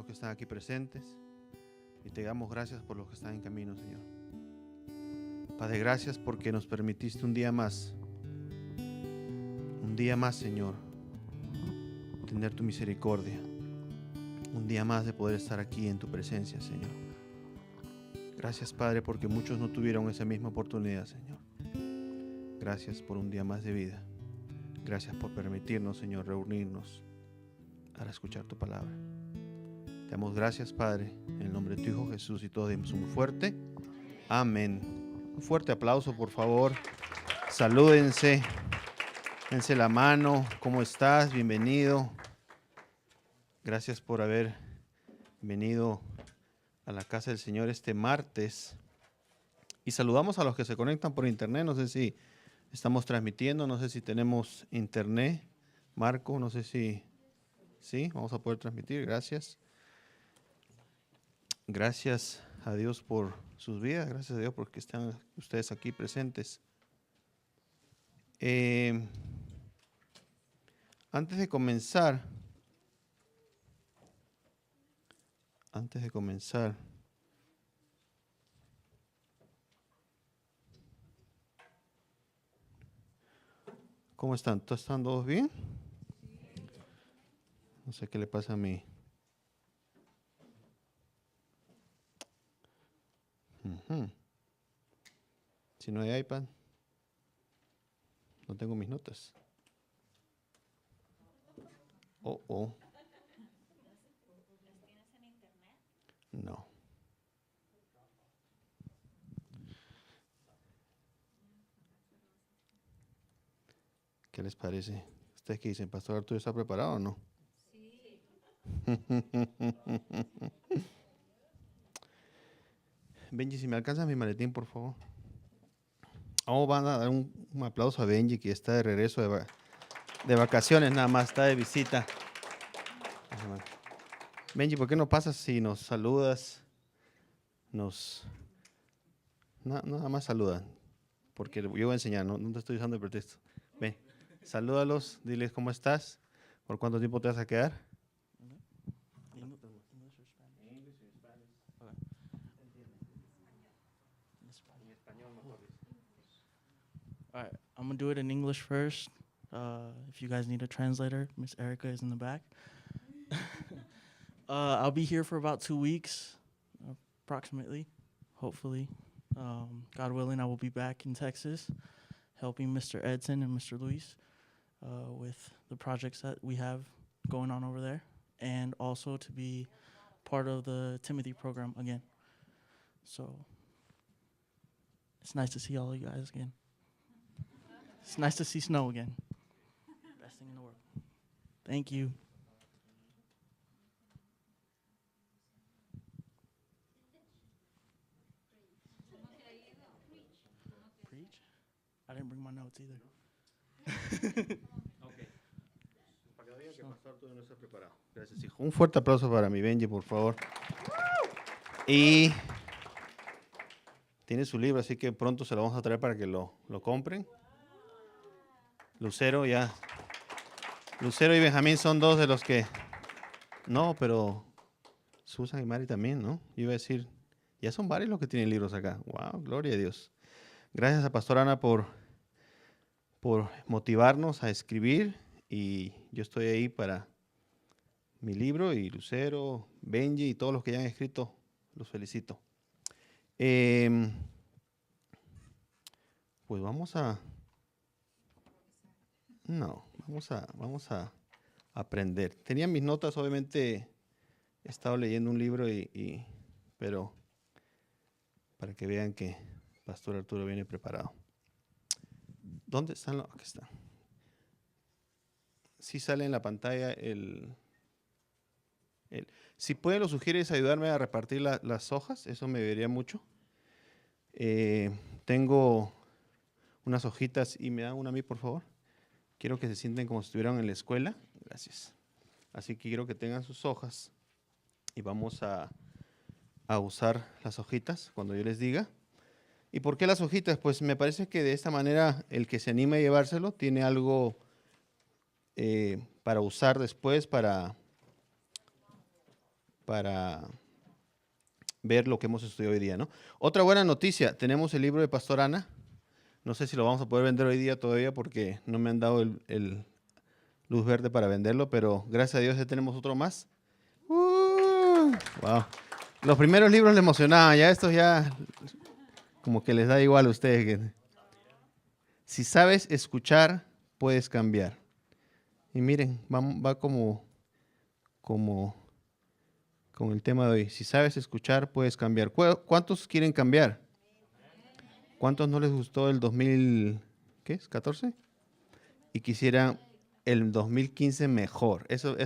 que están aquí presentes y te damos gracias por los que están en camino, Señor. Padre, gracias porque nos permitiste un día más, Señor, tener tu misericordia, un día más de poder estar aquí en tu presencia, Señor. Gracias, Padre, porque muchos no tuvieron esa misma oportunidad, Señor. Gracias por un día más de vida. Gracias por permitirnos, Señor, reunirnos para escuchar tu palabra. Te damos gracias, Padre, en el nombre de tu Hijo Jesús, y todos dimos un fuerte amén. Un fuerte aplauso, por favor. Salúdense, dense la mano. ¿Cómo estás? Bienvenido. Gracias por haber venido a la casa del Señor este martes. Y saludamos a los que se conectan por internet. No sé si estamos transmitiendo, no sé si tenemos internet. Marco, no sé si... Sí, vamos a poder transmitir. Gracias. Gracias a Dios por sus vidas. Gracias a Dios porque están ustedes aquí presentes. Antes de comenzar, ¿cómo están? ¿Están todos bien? No sé qué le pasa a mí. Si no hay iPad, no tengo mis notas. Oh. ¿Las tienes en internet? No. ¿Qué les parece? ¿Ustedes qué dicen? ¿Pastor Arturo está preparado o no? Sí. Benji, si me alcanzas mi maletín, por favor. Van a dar un aplauso a Benji, que está de regreso de vacaciones, nada más, está de visita. Benji, ¿por qué no pasas si nos saludas? Nada más saludan, porque yo voy a enseñar, no te estoy usando el pretexto. Ven, salúdalos, diles cómo estás, por cuánto tiempo te vas a quedar. All right, I'm gonna do it in English first. If you guys need a translator, Miss Erica is in the back. I'll be here for about 2 weeks, approximately, hopefully. God willing, I will be back in Texas, helping Mr. Edson and Mr. Luis with the projects that we have going on over there, and also to be part of the Timothy program again. So it's nice to see all of you guys again. It's nice to see snow again. Best thing in the world. Thank you. Preach? I didn't bring my notes either. Para que no digan que Pastor Arturo no está preparado. Gracias, hijo. Un fuerte aplauso para mi Benji, por favor. Y tiene su libro, así que pronto se lo vamos a traer para que lo compren. Lucero y Benjamín son dos de los que... No, pero Susan y Mari también, ¿no? Yo iba a decir, ya son varios los que tienen libros acá. Wow, gloria a Dios. Gracias a Pastor Ana por motivarnos a escribir, y yo estoy ahí para mi libro, y Lucero, Benji y todos los que ya han escrito, los felicito. Pues vamos a aprender. Tenía mis notas, obviamente he estado leyendo un libro, pero para que vean que Pastor Arturo viene preparado. ¿Dónde están? Aquí está. Sí sale en la pantalla si pueden, los sugieres ayudarme a repartir las hojas, eso me ayudaría mucho. Tengo unas hojitas, y me dan una a mí, por favor. Quiero que se sienten como si estuvieran en la escuela. Gracias. Así que quiero que tengan sus hojas, y vamos a usar las hojitas cuando yo les diga. ¿Y por qué las hojitas? Pues me parece que de esta manera el que se anime a llevárselo tiene algo para usar después, para para ver lo que hemos estudiado hoy día, ¿no? Otra buena noticia, tenemos el libro de Pastor Ana. No sé si lo vamos a poder vender hoy día todavía porque no me han dado el luz verde para venderlo, pero gracias a Dios ya tenemos otro más. Wow. Los primeros libros le emocionaban, ya estos ya como que les da igual a ustedes. Si sabes escuchar, puedes cambiar. Y miren, va como con el tema de hoy. Si sabes escuchar, puedes cambiar. ¿Cuántos quieren cambiar? ¿Cuántos no les gustó el 2014? Y quisieran el 2015 mejor. Eso,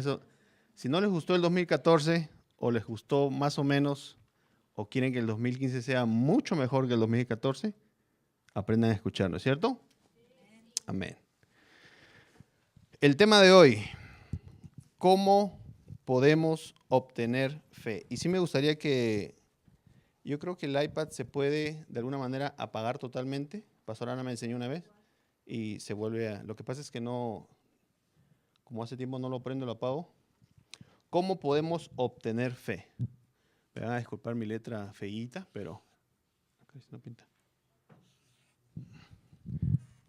si no les gustó el 2014 o les gustó más o menos o quieren que el 2015 sea mucho mejor que el 2014, aprendan a escuchar, ¿no es cierto? Amén. El tema de hoy, ¿cómo podemos obtener fe? Y sí me gustaría yo creo que el iPad se puede de alguna manera apagar totalmente. Pastor Ana me enseñó una vez y se vuelve a... Lo que pasa es que no, como hace tiempo no lo prendo, lo apago. ¿Cómo podemos obtener fe? Me van a disculpar mi letra feíta, pero acá no pinta.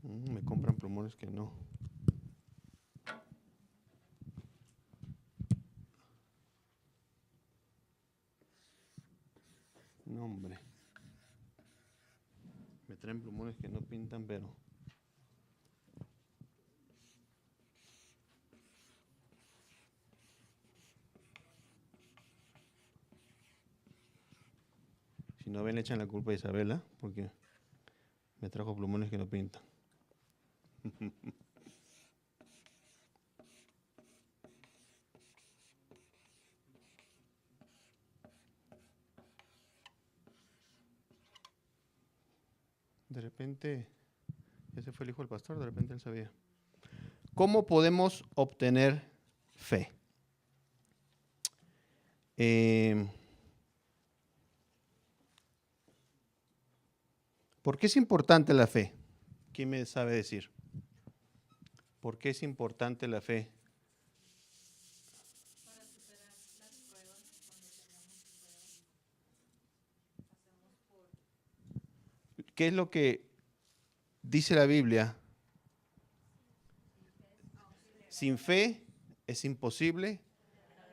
Me compran plumones que no. No, hombre. Me traen plumones que no pintan, pero... Si no ven, le echan la culpa a Isabela, porque me trajo plumones que no pintan. De repente, ese fue el hijo del pastor, de repente él sabía. ¿Cómo podemos obtener fe? ¿Por qué es importante la fe? ¿Quién me sabe decir? ¿Por qué es importante la fe? Para superar las pruebas, cuando tengamos pruebas, pasamos por... ¿Qué es lo que dice la Biblia? Sin fe es imposible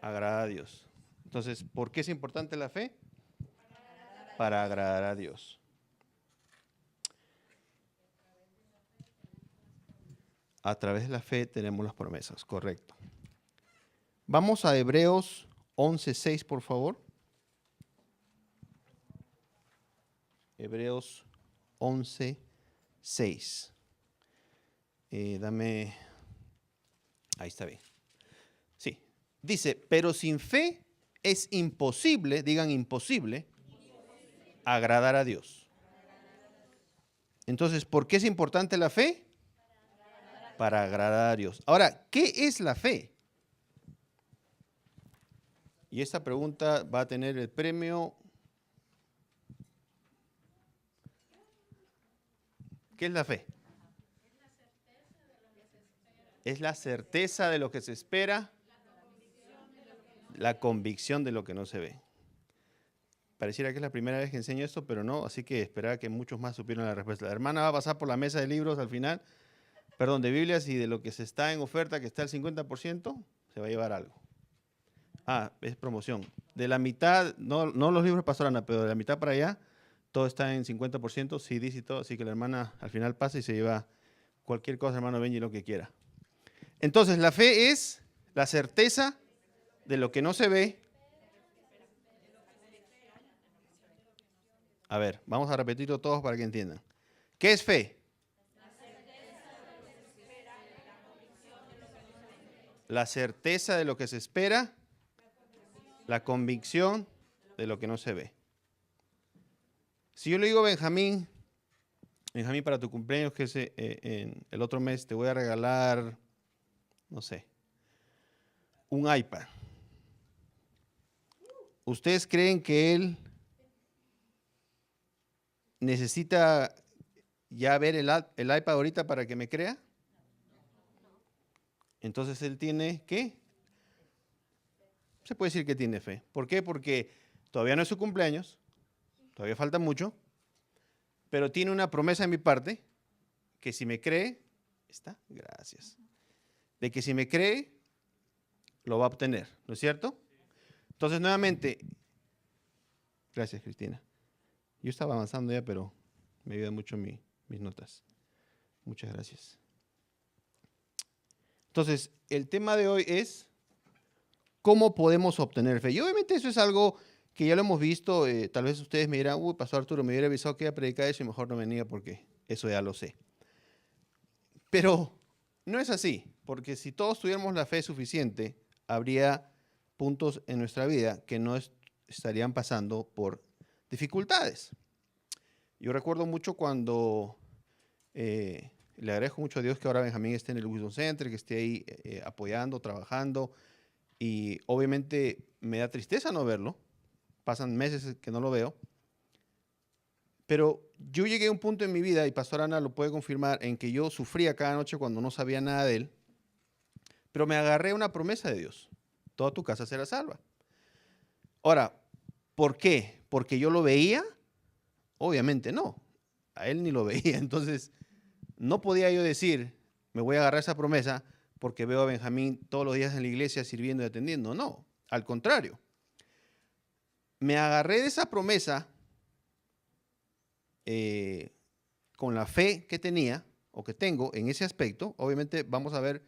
agradar a Dios. Entonces, ¿por qué es importante la fe? Para agradar a Dios. A través de la fe tenemos las promesas, correcto. Vamos a Hebreos 11:6, por favor. Hebreos 11:6. Ahí está bien. Sí. Dice, pero sin fe es imposible, digan imposible, agradar a Dios. Entonces, ¿por qué es importante la fe? Para agradar a Dios. Ahora, ¿qué es la fe? Y esta pregunta va a tener el premio. ¿Qué es la fe? Es la certeza de lo que se espera, la convicción de lo que no se ve. Pareciera que es la primera vez que enseño esto, pero no, así que esperaba que muchos más supieran la respuesta. La hermana va a pasar por la mesa de libros al final, perdón, de Biblias, y de lo que se está en oferta, que está al 50%, se va a llevar algo. Es promoción. De la mitad, no los libros de Pastor Ana, pero de la mitad para allá, todo está en 50%, CDs y todo, así que la hermana al final pasa y se lleva cualquier cosa, hermano Benji, lo que quiera. Entonces, la fe es la certeza de lo que no se ve. A ver, vamos a repetirlo todos para que entiendan. ¿Qué es fe? La certeza de lo que se espera, la convicción de lo que no se ve. Si yo le digo, Benjamín, para tu cumpleaños, que es en el otro mes, te voy a regalar, no sé, un iPad. ¿Ustedes creen que él necesita ya ver el iPad ahorita para que me crea? Entonces él tiene que se puede decir que tiene fe. ¿Por qué? Porque todavía no es su cumpleaños, todavía falta mucho, pero tiene una promesa de mi parte, que si me cree, gracias, de que si me cree, lo va a obtener, ¿no es cierto? Entonces, nuevamente, gracias, Cristina. Yo estaba avanzando ya, pero me ayuda mucho mis notas. Muchas gracias. Entonces, el tema de hoy es cómo podemos obtener fe. Y obviamente eso es algo que ya lo hemos visto. Tal vez ustedes me dirán, uy, Pastor Arturo, me hubiera avisado que iba a predicar eso y mejor no venía porque eso ya lo sé. Pero no es así, porque si todos tuviéramos la fe suficiente, habría puntos en nuestra vida que no estarían pasando por dificultades. Yo recuerdo mucho cuando le agradezco mucho a Dios que ahora Benjamín esté en el Wisdom Center, que esté ahí apoyando, trabajando, y obviamente me da tristeza no verlo. Pasan meses que no lo veo. Pero yo llegué a un punto en mi vida, y Pastor Ana lo puede confirmar, en que yo sufría cada noche cuando no sabía nada de él, pero me agarré a una promesa de Dios. Toda tu casa será salva. Ahora, ¿por qué? ¿Porque yo lo veía? Obviamente no. A él ni lo veía. Entonces, no podía yo decir, me voy a agarrar esa promesa porque veo a Benjamín todos los días en la iglesia sirviendo y atendiendo. No, al contrario. Me agarré de esa promesa con la fe que tenía o que tengo en ese aspecto. Obviamente vamos a ver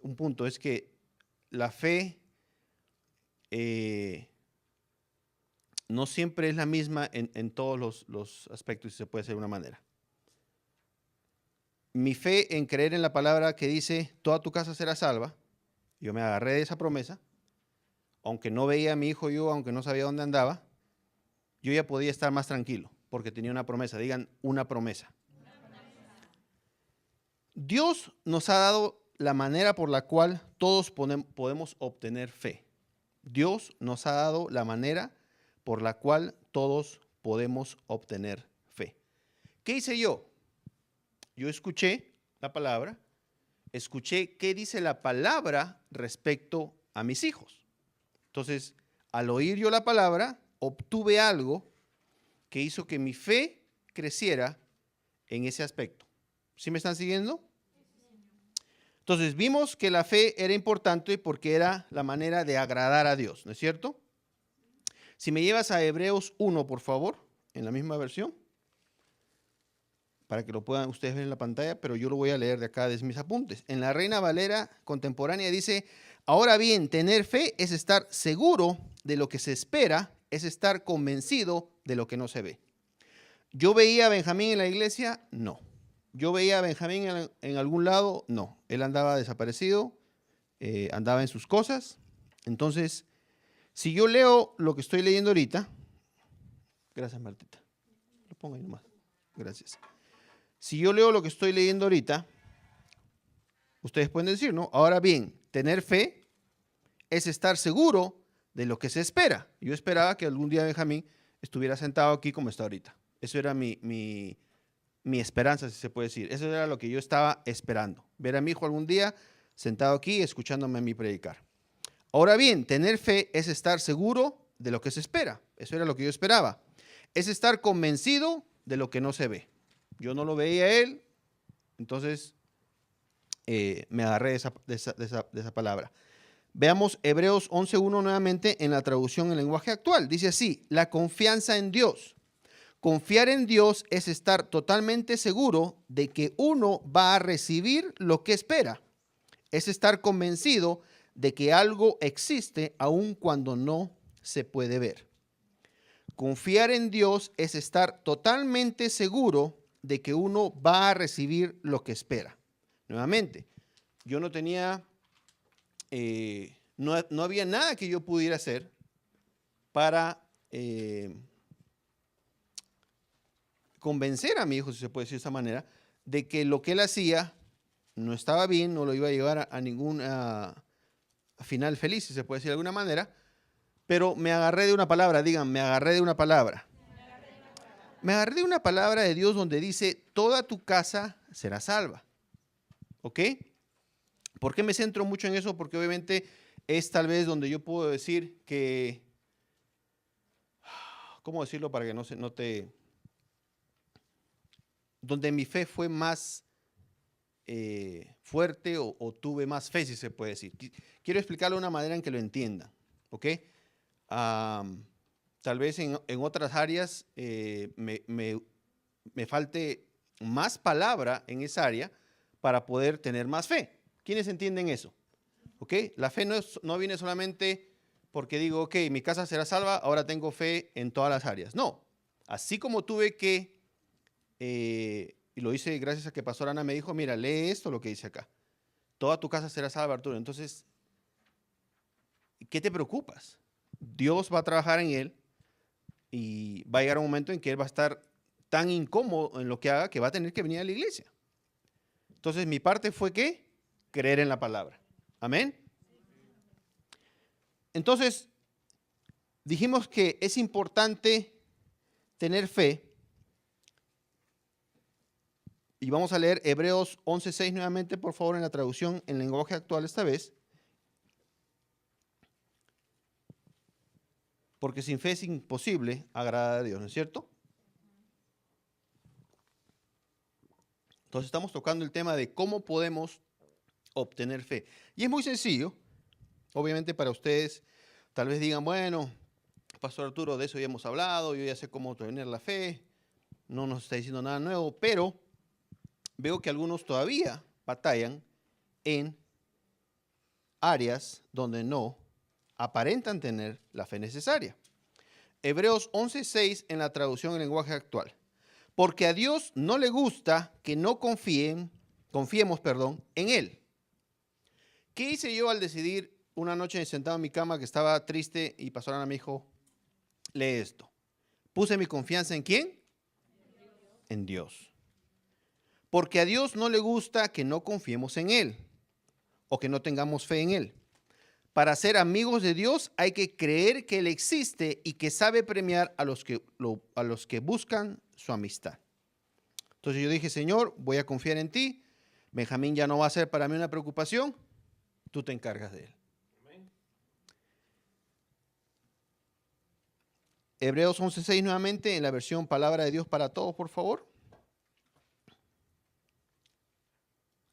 un punto, es que la fe no siempre es la misma en todos los aspectos, si se puede hacer de una manera. Mi fe en creer en la palabra que dice, toda tu casa será salva, yo me agarré de esa promesa, aunque no veía a mi hijo yo, aunque no sabía dónde andaba, yo ya podía estar más tranquilo, porque tenía una promesa. Digan, una promesa. Dios nos ha dado la manera por la cual todos podemos obtener fe. Dios nos ha dado la manera por la cual todos podemos obtener fe. ¿Qué hice yo? Yo escuché la palabra, escuché qué dice la palabra respecto a mis hijos. Entonces, al oír yo la palabra, obtuve algo que hizo que mi fe creciera en ese aspecto. ¿Sí me están siguiendo? Entonces, vimos que la fe era importante porque era la manera de agradar a Dios, ¿no es cierto? Si me llevas a Hebreos 1, por favor, en la misma versión, para que lo puedan ustedes ver en la pantalla, pero yo lo voy a leer de acá desde mis apuntes. En la Reina Valera contemporánea dice, ahora bien, tener fe es estar seguro de lo que se espera, es estar convencido de lo que no se ve. ¿Yo veía a Benjamín en la iglesia? No. ¿Yo veía a Benjamín en algún lado? No. Él andaba desaparecido, andaba en sus cosas. Entonces, si yo leo lo que estoy leyendo ahorita, gracias Martita, lo pongo ahí nomás, gracias. Si yo leo lo que estoy leyendo ahorita, ustedes pueden decir, ¿no? Ahora bien, tener fe es estar seguro de lo que se espera. Yo esperaba que algún día Benjamín estuviera sentado aquí como está ahorita. Eso era mi esperanza, si se puede decir. Eso era lo que yo estaba esperando. Ver a mi hijo algún día sentado aquí escuchándome a mí predicar. Ahora bien, tener fe es estar seguro de lo que se espera. Eso era lo que yo esperaba. Es estar convencido de lo que no se ve. Yo no lo veía a él, entonces me agarré de esa palabra. Veamos Hebreos 11:1 nuevamente en la traducción en lenguaje actual. Dice así, la confianza en Dios. Confiar en Dios es estar totalmente seguro de que uno va a recibir lo que espera. Es estar convencido de que algo existe aun cuando no se puede ver. Confiar en Dios es estar totalmente seguro de que uno va a recibir lo que espera. Nuevamente, yo no tenía, no había nada que yo pudiera hacer para convencer a mi hijo, si se puede decir de esa manera, de que lo que él hacía no estaba bien, no lo iba a llevar a ningún final feliz, si se puede decir de alguna manera, pero me agarré de una palabra, digan, me agarré de una palabra. Me agarré de una palabra de Dios donde dice, toda tu casa será salva. ¿Ok? ¿Por qué me centro mucho en eso? Porque obviamente es tal vez donde yo puedo decir que, ¿cómo decirlo para que no se note? Donde mi fe fue más fuerte o tuve más fe, si se puede decir. Quiero explicarlo de una manera en que lo entiendan, ¿ok? Tal vez en otras áreas me falte más palabra en esa área para poder tener más fe. ¿Quiénes entienden eso? ¿Ok? La fe no viene solamente porque digo, ok, mi casa será salva, ahora tengo fe en todas las áreas. No, así como tuve que, y lo hice gracias a que Pastor Ana me dijo, mira, lee esto, lo que dice acá. Toda tu casa será salva, Arturo. Entonces, ¿qué te preocupas? Dios va a trabajar en él y va a llegar un momento en que él va a estar tan incómodo en lo que haga que va a tener que venir a la iglesia. Entonces, mi parte fue ¿qué? Creer en la palabra. Amén. Entonces, dijimos que es importante tener fe. Y vamos a leer Hebreos 11:6 nuevamente, por favor, en la traducción en lenguaje actual esta vez. Porque sin fe es imposible agradar a Dios, ¿no es cierto? Entonces estamos tocando el tema de cómo podemos obtener fe. Y es muy sencillo. Obviamente para ustedes tal vez digan, bueno, Pastor Arturo, de eso ya hemos hablado, yo ya sé cómo obtener la fe, no nos está diciendo nada nuevo, pero veo que algunos todavía batallan en áreas donde no aparentan tener la fe necesaria. Hebreos 11:6 en la traducción en lenguaje actual. Porque a Dios no le gusta que no confiemos, en Él. ¿Qué hice yo al decidir una noche sentado en mi cama que estaba triste y Pastor Ana me dijo, lee esto? Puse mi confianza ¿en quién? En Dios. Porque a Dios no le gusta que no confiemos en Él o que no tengamos fe en Él. Para ser amigos de Dios hay que creer que Él existe y que sabe premiar a los que buscan su amistad. Entonces yo dije, Señor, voy a confiar en ti. Benjamín ya no va a ser para mí una preocupación. Tú te encargas de él. Amén. Hebreos 11:6 nuevamente en la versión Palabra de Dios para Todos, por favor.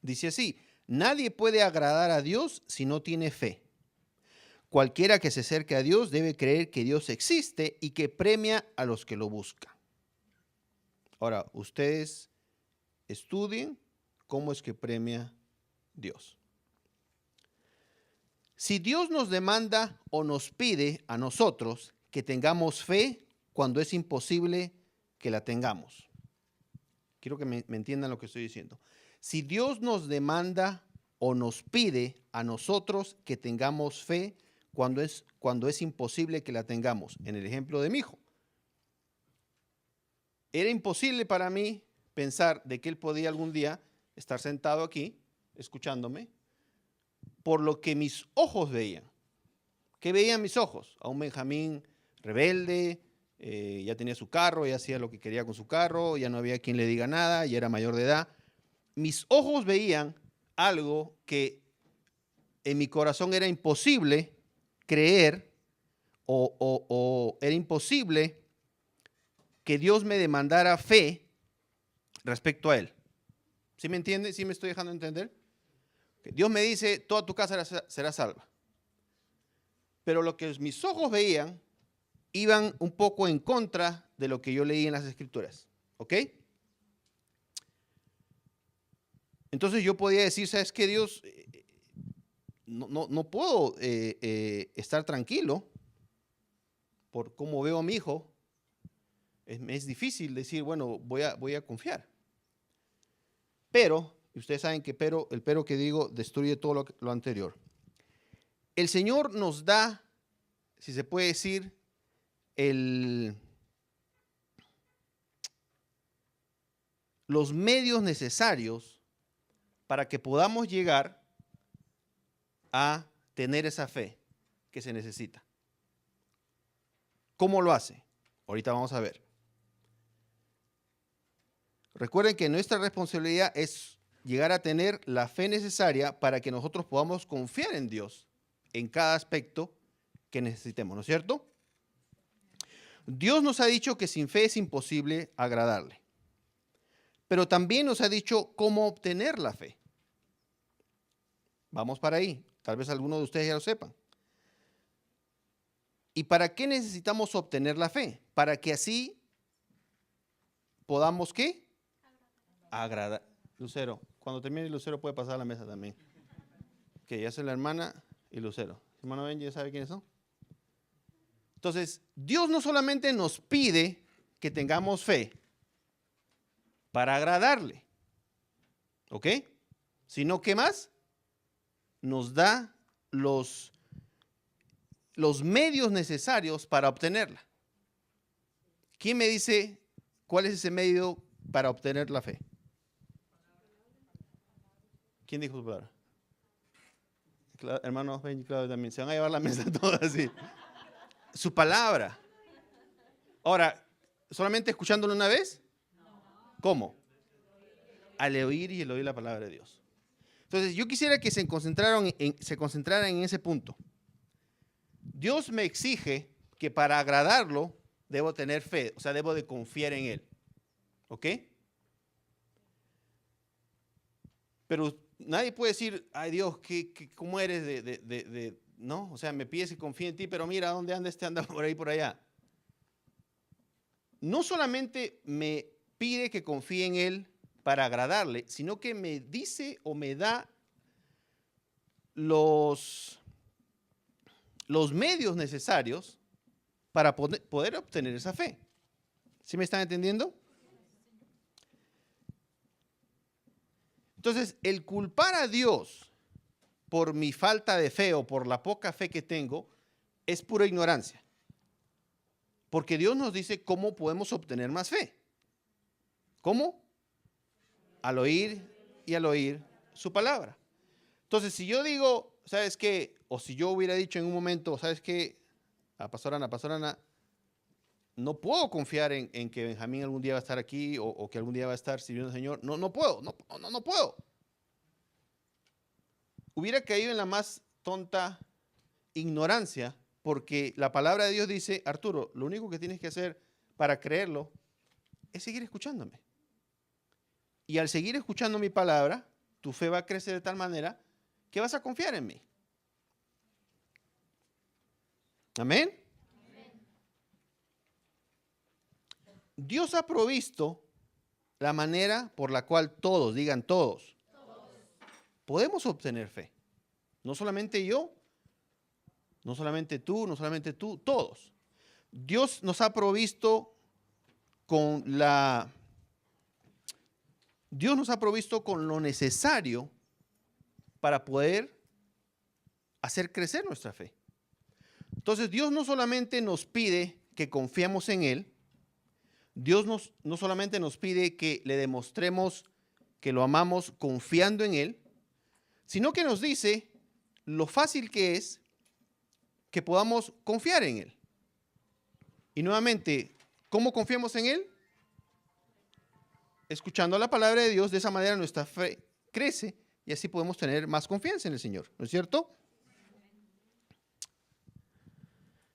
Dice así, nadie puede agradar a Dios si no tiene fe. Cualquiera que se acerque a Dios debe creer que Dios existe y que premia a los que lo buscan. Ahora, ustedes estudien cómo es que premia Dios. Si Dios nos demanda o nos pide a nosotros que tengamos fe cuando es imposible que la tengamos. Quiero que me entiendan lo que estoy diciendo. Si Dios nos demanda o nos pide a nosotros que tengamos fe cuando es imposible que la tengamos. En el ejemplo de mi hijo. Era imposible para mí pensar de que él podía algún día estar sentado aquí, escuchándome, por lo que mis ojos veían. ¿Qué veían mis ojos? A un Benjamín rebelde, ya tenía su carro, ya hacía lo que quería con su carro, ya no había quien le diga nada, ya era mayor de edad. Mis ojos veían algo que en mi corazón era imposible creer o era imposible que Dios me demandara fe respecto a Él. ¿Sí me entiende? ¿Sí me estoy dejando entender? Dios me dice, toda tu casa será salva. Pero lo que mis ojos veían iban un poco en contra de lo que yo leí en las Escrituras. ¿Ok? Entonces yo podía decir, ¿sabes qué, Dios? No puedo estar tranquilo por cómo veo a mi hijo. Es difícil decir, bueno, voy a confiar. Pero, y ustedes saben que el pero que digo destruye todo lo anterior. El Señor nos da, si se puede decir, los medios necesarios para que podamos llegar a tener esa fe que se necesita. ¿Cómo lo hace? Ahorita vamos a ver. Recuerden que nuestra responsabilidad es llegar a tener la fe necesaria para que nosotros podamos confiar en Dios en cada aspecto que necesitemos, ¿no es cierto? Dios nos ha dicho que sin fe es imposible agradarle, pero también nos ha dicho cómo obtener la fe. Vamos para ahí, tal vez algunos de ustedes ya lo sepan. ¿Y para qué necesitamos obtener la fe? Para que así podamos, ¿qué? Agradar. Lucero, cuando termine Lucero puede pasar a la mesa también. Que ya es la hermana y Lucero. Hermano Benji, ¿ya sabe quiénes son? Entonces, Dios no solamente nos pide que tengamos fe para agradarle, ¿ok? Sino que más nos da los medios necesarios para obtenerla. ¿Quién me dice cuál es ese medio para obtener la fe? ¿Quién dijo su palabra? Hermanos Benji, Claudio también. Se van a llevar la mesa todas así. Su palabra. Ahora, ¿solamente escuchándolo una vez? ¿Cómo? Al oír y el oír la palabra de Dios. Entonces, yo quisiera que se concentraran en ese punto. Dios me exige que para agradarlo debo tener fe, o sea, debo de confiar en Él. ¿Ok? Pero nadie puede decir, ay Dios, ¿cómo eres no? O sea, me pides que confíe en ti, pero mira dónde anda anda por ahí, por allá. No solamente me pide que confíe en Él para agradarle, sino que me dice o me da los medios necesarios para poder obtener esa fe. ¿Sí me están entendiendo? Entonces, el culpar a Dios por mi falta de fe o por la poca fe que tengo es pura ignorancia. Porque Dios nos dice cómo podemos obtener más fe. ¿Cómo? Al oír y al oír su palabra. Entonces, si yo digo, ¿sabes qué? O si yo hubiera dicho en un momento, ¿sabes qué? A Pastor Ana, no puedo confiar en que Benjamín algún día va a estar aquí o que algún día va a estar sirviendo al Señor. No puedo, no puedo. Hubiera caído en la más tonta ignorancia, porque la palabra de Dios dice, Arturo, lo único que tienes que hacer para creerlo es seguir escuchándome. Y al seguir escuchando mi palabra, tu fe va a crecer de tal manera que vas a confiar en mí. Amén. Dios ha provisto la manera por la cual todos, digan todos, podemos obtener fe. No solamente yo, no solamente tú, todos. Dios nos ha provisto con lo necesario para poder hacer crecer nuestra fe. Entonces, Dios no solamente nos pide que confiemos en Él, Dios no solamente nos pide que le demostremos que lo amamos confiando en Él, sino que nos dice lo fácil que es que podamos confiar en Él. Y nuevamente, ¿cómo confiamos en Él? Escuchando la palabra de Dios, de esa manera nuestra fe crece y así podemos tener más confianza en el Señor, ¿no es cierto?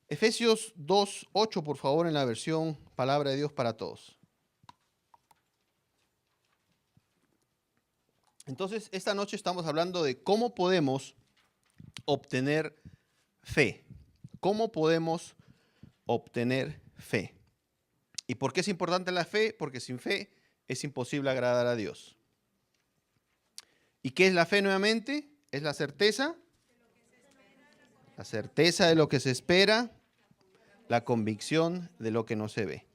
Efesios 2:8, por favor, en la versión Palabra de Dios para Todos. Entonces, esta noche estamos hablando de cómo podemos obtener fe. ¿Cómo podemos obtener fe? ¿Y por qué es importante la fe? Porque sin fe es imposible agradar a Dios. ¿Y qué es la fe nuevamente? Es la certeza. La certeza de lo que se espera, la convicción de lo que no se ve.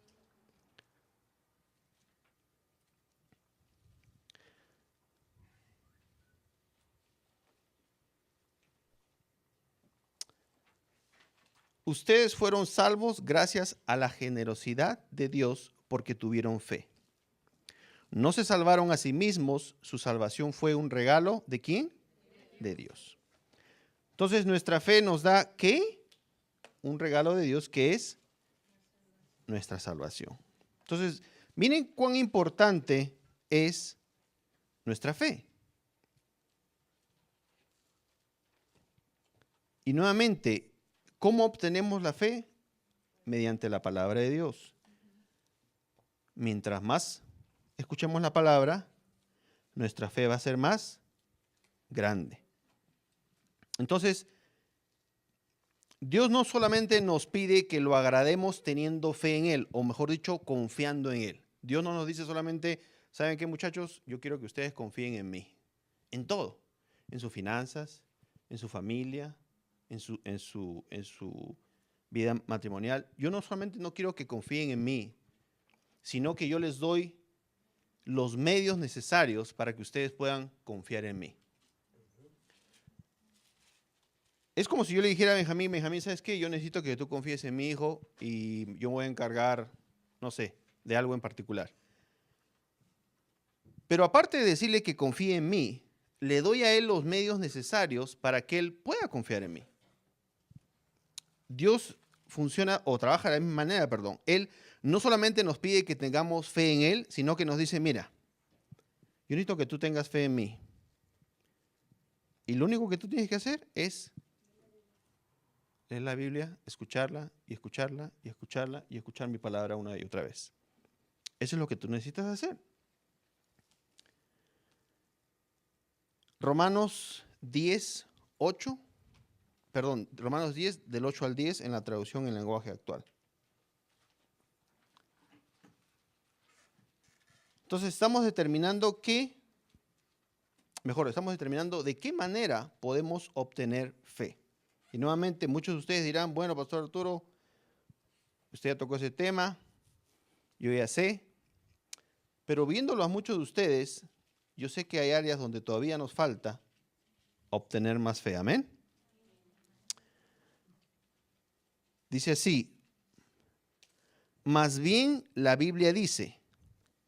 Ustedes fueron salvos gracias a la generosidad de Dios porque tuvieron fe. No se salvaron a sí mismos, su salvación fue un regalo ¿de quién? De Dios. Entonces nuestra fe nos da ¿qué? Un regalo de Dios que es nuestra salvación. Entonces, miren cuán importante es nuestra fe. Y nuevamente, ¿cómo obtenemos la fe? Mediante la palabra de Dios. Mientras más escuchemos la palabra, nuestra fe va a ser más grande. Entonces, Dios no solamente nos pide que lo agrademos teniendo fe en Él, o mejor dicho, confiando en Él. Dios no nos dice solamente, ¿saben qué, muchachos? Yo quiero que ustedes confíen en mí. En todo. En sus finanzas, en su familia, en su vida matrimonial. Yo no solamente no quiero que confíen en mí, sino que yo les doy los medios necesarios para que ustedes puedan confiar en mí. Es como si yo le dijera a Benjamín, Benjamín, ¿sabes qué? Yo necesito que tú confíes en mi hijo y yo me voy a encargar, no sé, de algo en particular. Pero aparte de decirle que confíe en mí, le doy a él los medios necesarios para que él pueda confiar en mí. Dios funciona o trabaja de la misma manera, perdón. Él no solamente nos pide que tengamos fe en Él, sino que nos dice, mira, yo necesito que tú tengas fe en mí. Y lo único que tú tienes que hacer es leer la Biblia, escucharla y escucharla y escucharla y escuchar mi palabra una y otra vez. Eso es lo que tú necesitas hacer. Romanos 10, del 8 al 10 en la traducción en lenguaje actual. Entonces estamos determinando de qué manera podemos obtener fe. Y nuevamente muchos de ustedes dirán, bueno, Pastor Arturo, usted ya tocó ese tema, yo ya sé, pero viéndolo a muchos de ustedes, yo sé que hay áreas donde todavía nos falta obtener más fe. Amén. Dice así, más bien la Biblia dice,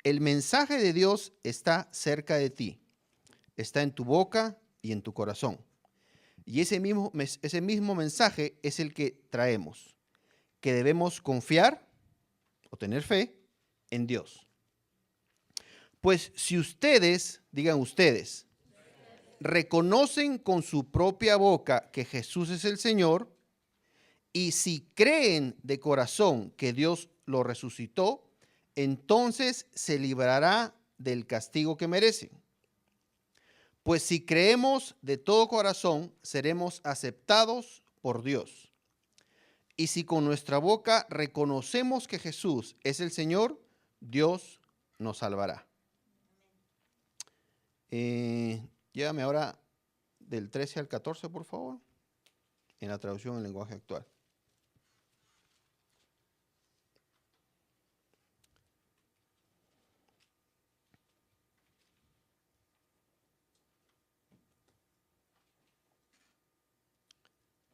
el mensaje de Dios está cerca de ti, está en tu boca y en tu corazón. Y ese mismo mensaje es el que traemos, que debemos confiar o tener fe en Dios. Pues si ustedes, digan ustedes, reconocen con su propia boca que Jesús es el Señor, y si creen de corazón que Dios lo resucitó, entonces se librará del castigo que merecen. Pues si creemos de todo corazón, seremos aceptados por Dios. Y si con nuestra boca reconocemos que Jesús es el Señor, Dios nos salvará. Llévame ahora del 13 al 14, por favor, en la traducción en lenguaje actual.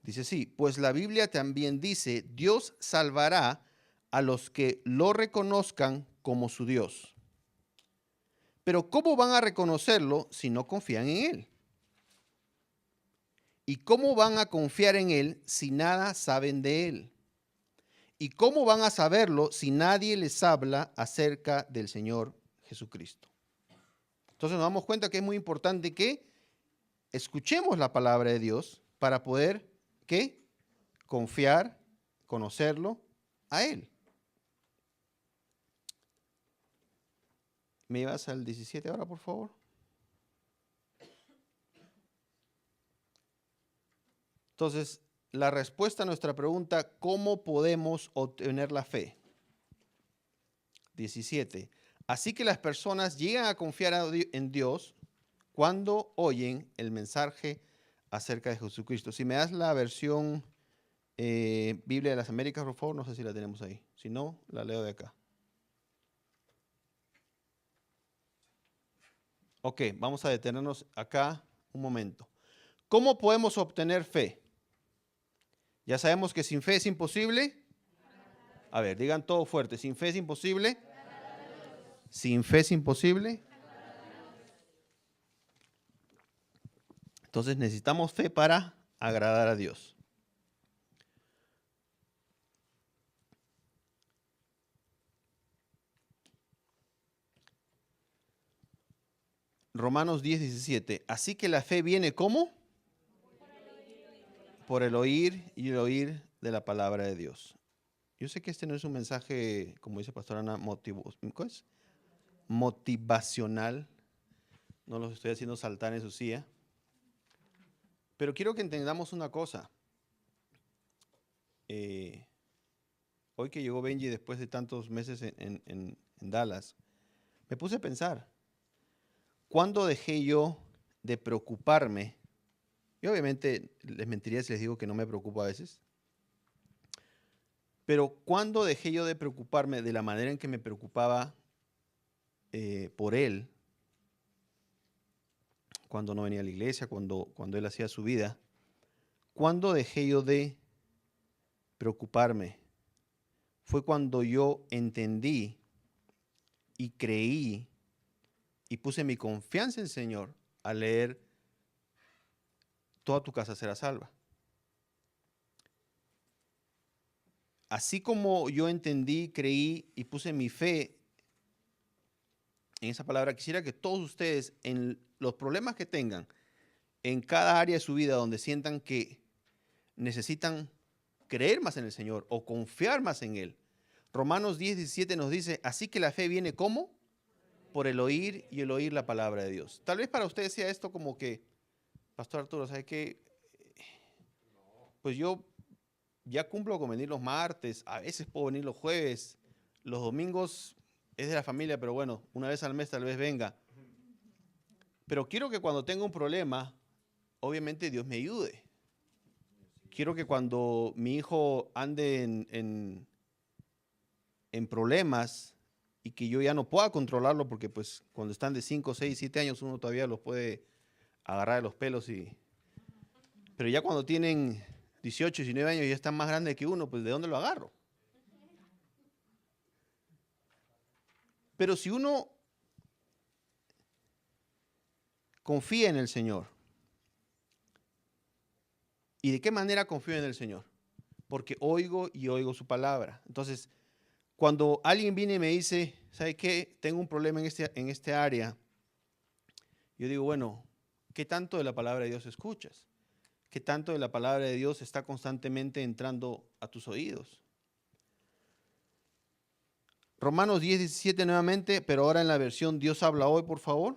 Dice así, pues la Biblia también dice, Dios salvará a los que lo reconozcan como su Dios. Pero ¿cómo van a reconocerlo si no confían en Él? ¿Y cómo van a confiar en Él si nada saben de Él? ¿Y cómo van a saberlo si nadie les habla acerca del Señor Jesucristo? Entonces nos damos cuenta que es muy importante que escuchemos la palabra de Dios para poder, ¿qué? Confiar, conocerlo a Él. ¿Me llevas al 17 ahora, por favor? Entonces, la respuesta a nuestra pregunta, ¿cómo podemos obtener la fe? 17. Así que las personas llegan a confiar en Dios cuando oyen el mensaje acerca de Jesucristo. Si me das la versión Biblia de las Américas, por favor, no sé si la tenemos ahí. Si no, la leo de acá. Ok, vamos a detenernos acá un momento. ¿Cómo podemos obtener fe? Ya sabemos que sin fe es imposible. A ver, digan todo fuerte. Sin fe es imposible. Sin fe es imposible. Entonces necesitamos fe para agradar a Dios. Romanos 10, 17. Así que la fe viene ¿cómo? por el oír y el oír de la palabra de Dios. Yo sé que este no es un mensaje, como dice Pastor Ana, ¿cómo es? Motivacional. No los estoy haciendo saltar en su silla. Pero quiero que entendamos una cosa. Hoy que llegó Benji después de tantos meses en Dallas, me puse a pensar, ¿cuándo dejé yo de preocuparme? Y obviamente les mentiría si les digo que no me preocupo a veces. Pero ¿cuándo dejé yo de preocuparme de la manera en que me preocupaba por él? Cuando no venía a la iglesia, cuando él hacía su vida. ¿Cuándo dejé yo de preocuparme? Fue cuando yo entendí y creí y puse mi confianza en el Señor al leer Toda tu casa será salva. Así como yo entendí, creí y puse mi fe en esa palabra, quisiera que todos ustedes, en los problemas que tengan, en cada área de su vida donde sientan que necesitan creer más en el Señor o confiar más en Él. Romanos 10:17 nos dice, así que la fe viene ¿cómo? Por el oír y el oír la palabra de Dios. Tal vez para ustedes sea esto como que, Pastor Arturo, ¿sabe qué? Pues yo ya cumplo con venir los martes, a veces puedo venir los jueves, los domingos es de la familia, pero bueno, una vez al mes tal vez venga. Pero quiero que cuando tenga un problema, obviamente Dios me ayude. Quiero que cuando mi hijo ande en problemas y que yo ya no pueda controlarlo, porque pues cuando están de 5, 6, 7 años uno todavía los puede agarrar de los pelos. Pero ya cuando tienen 18, 19 años y ya están más grandes que uno, pues ¿de dónde lo agarro? Pero si uno confía en el Señor, ¿y de qué manera confío en el Señor? Porque oigo y oigo su palabra. Entonces, cuando alguien viene y me dice, ¿sabe qué? Tengo un problema en este área. Yo digo, bueno, ¿qué tanto de la palabra de Dios escuchas? ¿Qué tanto de la palabra de Dios está constantemente entrando a tus oídos? Romanos 10:17 nuevamente, pero ahora en la versión Dios habla hoy, por favor.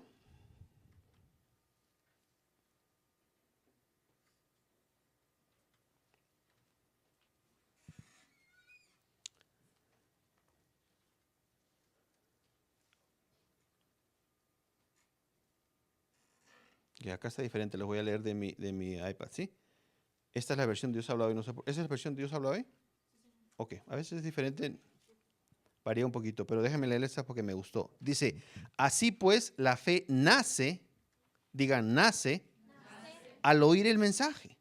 Y acá está diferente, les voy a leer de mi iPad, ¿sí? Esta es la versión Dios habla hoy. No sé, ¿esa es la versión Dios habla hoy? Ok, a veces es diferente, varía un poquito, pero déjenme leer esta porque me gustó. Dice, así pues la fe nace, digan, nace al oír el mensaje.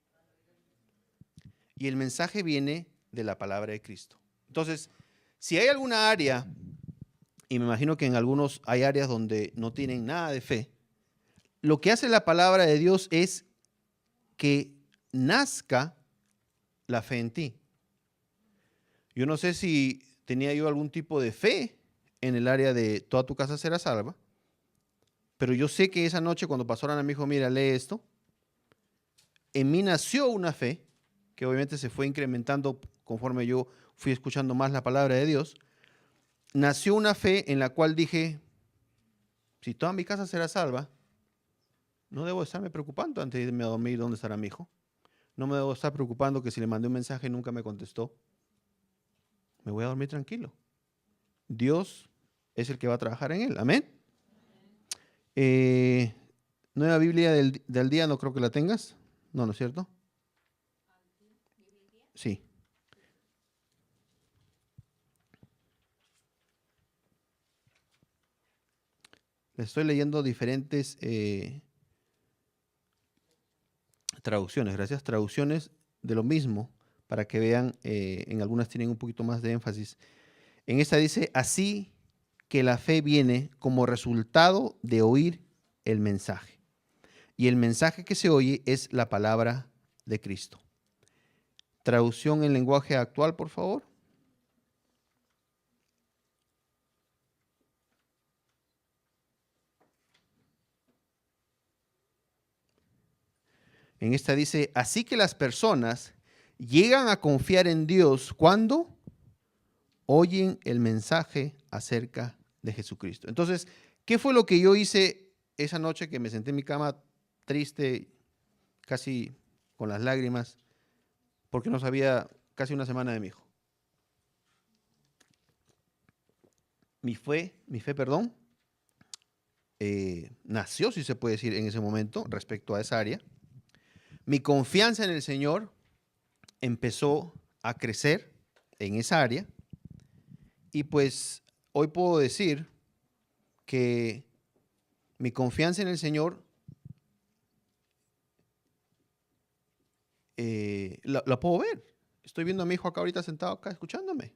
Y el mensaje viene de la palabra de Cristo. Entonces, si hay alguna área, y me imagino que en algunos hay áreas donde no tienen nada de fe, lo que hace la palabra de Dios es que nazca la fe en ti. Yo no sé si tenía yo algún tipo de fe en el área de toda tu casa será salva, pero yo sé que esa noche cuando Pastor Ana me dijo, mira, lee esto, en mí nació una fe que obviamente se fue incrementando conforme yo fui escuchando más la palabra de Dios. Nació una fe en la cual dije, si toda mi casa será salva, no debo estarme preocupando antes de irme a dormir dónde estará mi hijo. No me debo estar preocupando que si le mandé un mensaje y nunca me contestó. Me voy a dormir tranquilo. Dios es el que va a trabajar en él. Amén. Nueva Biblia del día, no creo que la tengas. No, ¿no es cierto? Sí. Les estoy leyendo diferentes traducciones, gracias, traducciones de lo mismo, para que vean, en algunas tienen un poquito más de énfasis. En esta dice, así que la fe viene como resultado de oír el mensaje. Y el mensaje que se oye es la palabra de Cristo. Traducción en lenguaje actual, por favor. En esta dice, así que las personas llegan a confiar en Dios cuando oyen el mensaje acerca de Jesucristo. Entonces, ¿qué fue lo que yo hice esa noche que me senté en mi cama triste, casi con las lágrimas, porque no sabía casi una semana de mi hijo? Mi fe, perdón, nació, si se puede decir, en ese momento respecto a esa área. Mi confianza en el Señor empezó a crecer en esa área y pues hoy puedo decir que mi confianza en el Señor la puedo ver. Estoy viendo a mi hijo acá ahorita sentado acá escuchándome.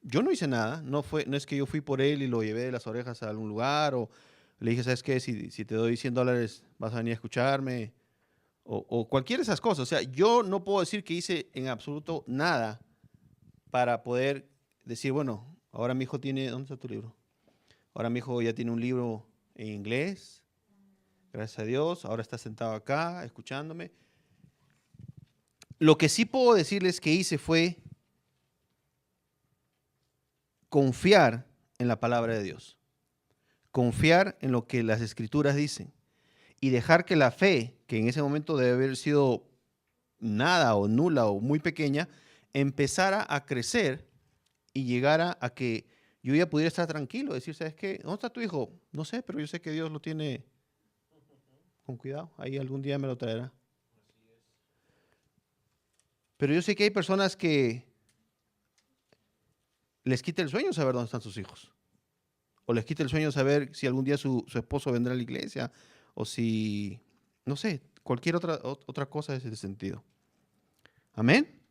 Yo no hice nada, no es que yo fui por él y lo llevé de las orejas a algún lugar o le dije, ¿sabes qué? Si te doy $100 vas a venir a escucharme o cualquiera de esas cosas. O sea, yo no puedo decir que hice en absoluto nada para poder decir, bueno, ahora mi hijo tiene, ¿dónde está tu libro? Ahora mi hijo ya tiene un libro en inglés, gracias a Dios, ahora está sentado acá escuchándome. Lo que sí puedo decirles que hice fue confiar en la palabra de Dios, confiar en lo que las escrituras dicen y dejar que la fe, que en ese momento debe haber sido nada o nula o muy pequeña, empezara a crecer y llegara a que yo ya pudiera estar tranquilo, decir, ¿sabes qué? ¿Dónde está tu hijo? No sé, pero yo sé que Dios lo tiene con cuidado, ahí algún día me lo traerá. Pero yo sé que hay personas que les quita el sueño saber dónde están sus hijos. O les quita el sueño saber si algún día su esposo vendrá a la iglesia. O si, no sé, cualquier otra cosa de ese sentido. Amén.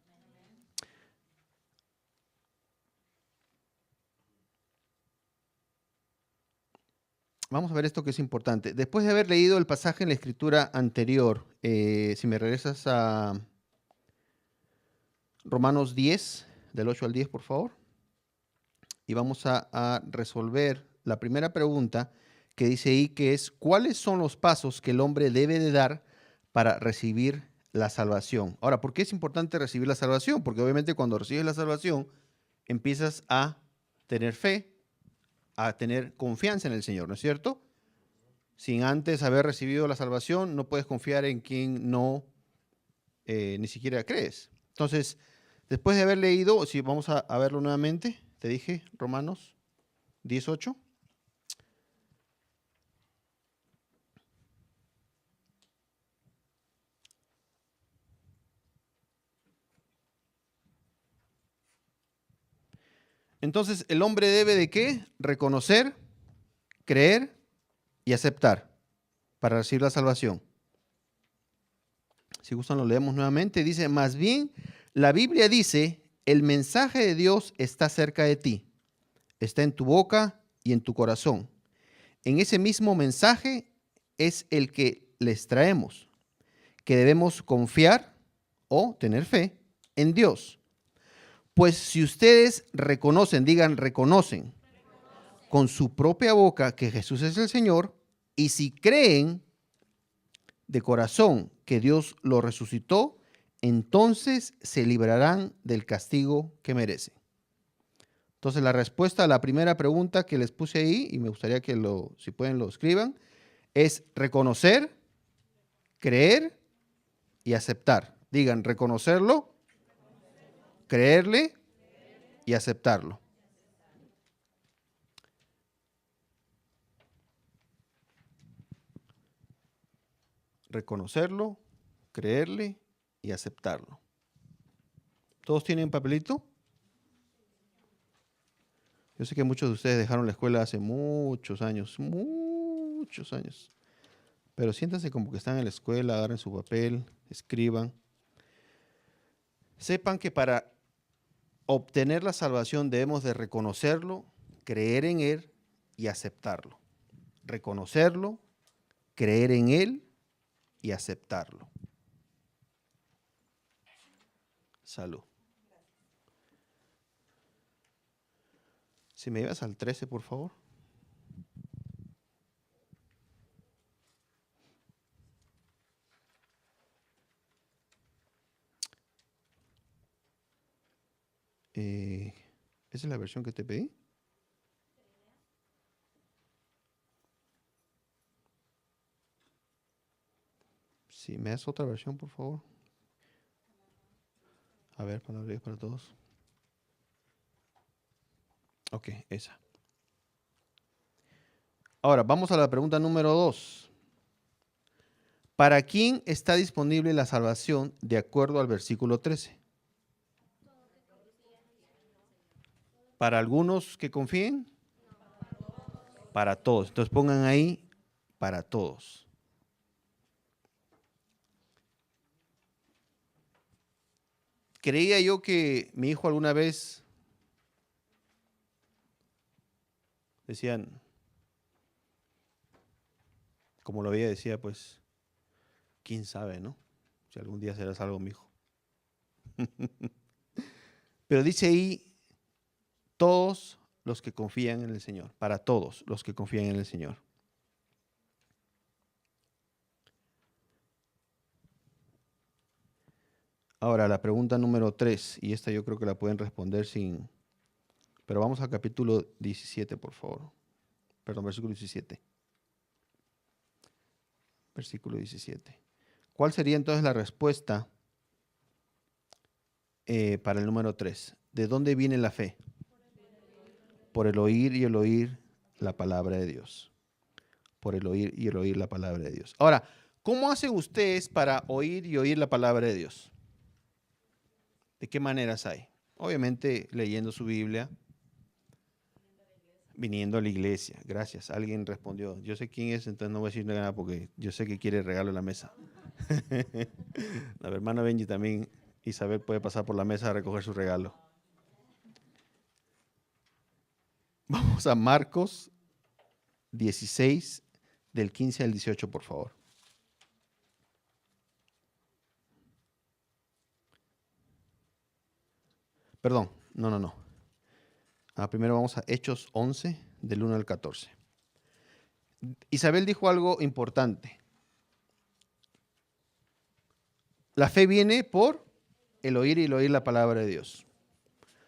Vamos a ver esto que es importante. Después de haber leído el pasaje en la escritura anterior, si me regresas a Romanos 10, del 8 al 10, por favor. Y vamos a resolver la primera pregunta que dice ahí, que es, ¿cuáles son los pasos que el hombre debe de dar para recibir la salvación? Ahora, ¿por qué es importante recibir la salvación? Porque obviamente cuando recibes la salvación, empiezas a tener fe, a tener confianza en el Señor, ¿no es cierto? Sin antes haber recibido la salvación, no puedes confiar en quien no ni siquiera crees. Entonces, después de haber leído, si vamos a verlo nuevamente, te dije, Romanos 18. Entonces, el hombre debe de ¿qué? Reconocer, creer y aceptar para recibir la salvación. Si gustan, lo leemos nuevamente. Dice, más bien, la Biblia dice, el mensaje de Dios está cerca de ti, está en tu boca y en tu corazón. En ese mismo mensaje es el que les traemos, que debemos confiar o tener fe en Dios. Pues si ustedes reconocen, digan reconocen, con su propia boca que Jesús es el Señor, y si creen de corazón que Dios lo resucitó, entonces se librarán del castigo que merecen. Entonces la respuesta a la primera pregunta que les puse ahí, y me gustaría que si pueden lo escriban, es reconocer, creer y aceptar. Digan reconocerlo, creerle y aceptarlo. Reconocerlo, creerle y aceptarlo. ¿Todos tienen papelito? Yo sé que muchos de ustedes dejaron la escuela hace muchos años, pero siéntanse como que están en la escuela, agarren su papel, escriban. Sepan que para obtener la salvación debemos de reconocerlo, creer en Él y aceptarlo. Reconocerlo, creer en Él y aceptarlo. Salud. Si me llevas al 13, por favor. ¿Esa es la versión que te pedí? Sí, ¿me das otra versión, por favor? A ver, palabra de Dios para todos. Ok, esa. Ahora, vamos a la pregunta número 2. ¿Para quién está disponible la salvación de acuerdo al versículo 13? ¿Para algunos que confíen? Para todos. Entonces pongan ahí, para todos. Creía yo que mi hijo alguna vez decían, como lo veía, decía, pues, quién sabe, ¿no? Si algún día será salvo mi hijo. Pero dice ahí, todos los que confían en el Señor, para todos los que confían en el Señor. Ahora, la pregunta número 3, y esta yo creo que la pueden responder sin... Pero vamos al capítulo 17, por favor. Perdón, versículo 17. Versículo 17. ¿Cuál sería entonces la respuesta para el número 3? ¿De dónde viene la fe? Por el oír y el oír la palabra de Dios. Por el oír y el oír la palabra de Dios. Ahora, ¿cómo hacen ustedes para oír y oír la palabra de Dios? ¿De qué maneras hay? Obviamente leyendo su Biblia, viniendo a la iglesia. Gracias, alguien respondió. Yo sé quién es, entonces no voy a decir nada porque yo sé que quiere regalo en la mesa. La hermana Benji también, Isabel puede pasar por la mesa a recoger su regalo. Vamos a Marcos 16, del 15 al 18, por favor. Perdón, no. Primero vamos a Hechos 11, del 1 al 14. Isabel dijo algo importante. La fe viene por el oír y el oír la palabra de Dios.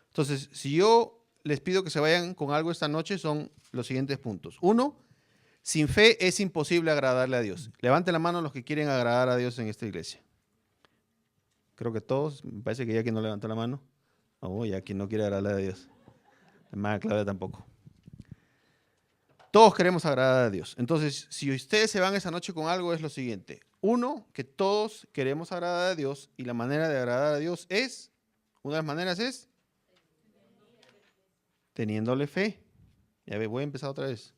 Entonces, si yo les pido que se vayan con algo esta noche, son los siguientes puntos. 1, sin fe es imposible agradarle a Dios. Levanten la mano los que quieren agradar a Dios en esta iglesia. Creo que todos, me parece que ya quien no levantó la mano. Oh, ya quien no quiere agradar a Dios. Hermana Claudia tampoco. Todos queremos agradar a Dios. Entonces, si ustedes se van esa noche con algo, es lo siguiente. 1, que todos queremos agradar a Dios y la manera de agradar a Dios es, una de las maneras es teniéndole fe. Ya ve, voy a empezar otra vez.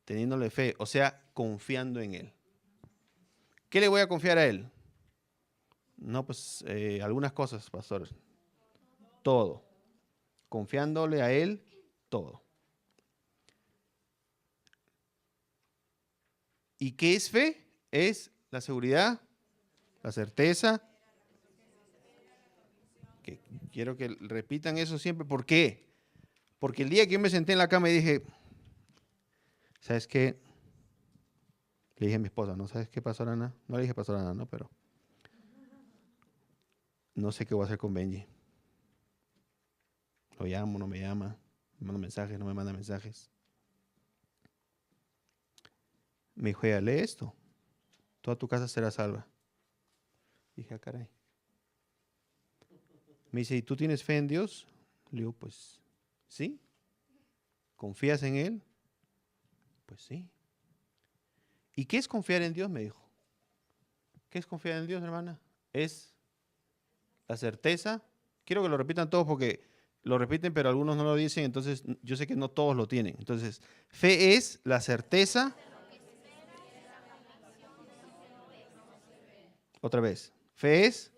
Teniéndole fe, o sea, confiando en Él. ¿Qué le voy a confiar a Él? No, pues algunas cosas, pastor. Todo. Confiándole a Él, todo. ¿Y qué es fe? Es la seguridad, la certeza. Que quiero que repitan eso siempre. ¿Por qué? Porque el día que yo me senté en la cama y dije, ¿sabes qué? Le dije a mi esposa, ¿no? ¿Sabes qué, pastor Ana? No le dije pastor Ana, ¿no? Pero no sé qué voy a hacer con Benji. Lo llamo, no me llama. Me manda mensajes, no me manda mensajes. Me dijo, lee esto. Toda tu casa será salva. Dije, caray. Me dice, ¿y tú tienes fe en Dios? Le digo, pues, sí. ¿Confías en Él? Pues sí. ¿Y qué es confiar en Dios? Me dijo. ¿Qué es confiar en Dios, hermana? Es la certeza. Quiero que lo repitan todos porque lo repiten, pero algunos no lo dicen, entonces yo sé que no todos lo tienen. Entonces, fe es la certeza. Otra vez. Fe es.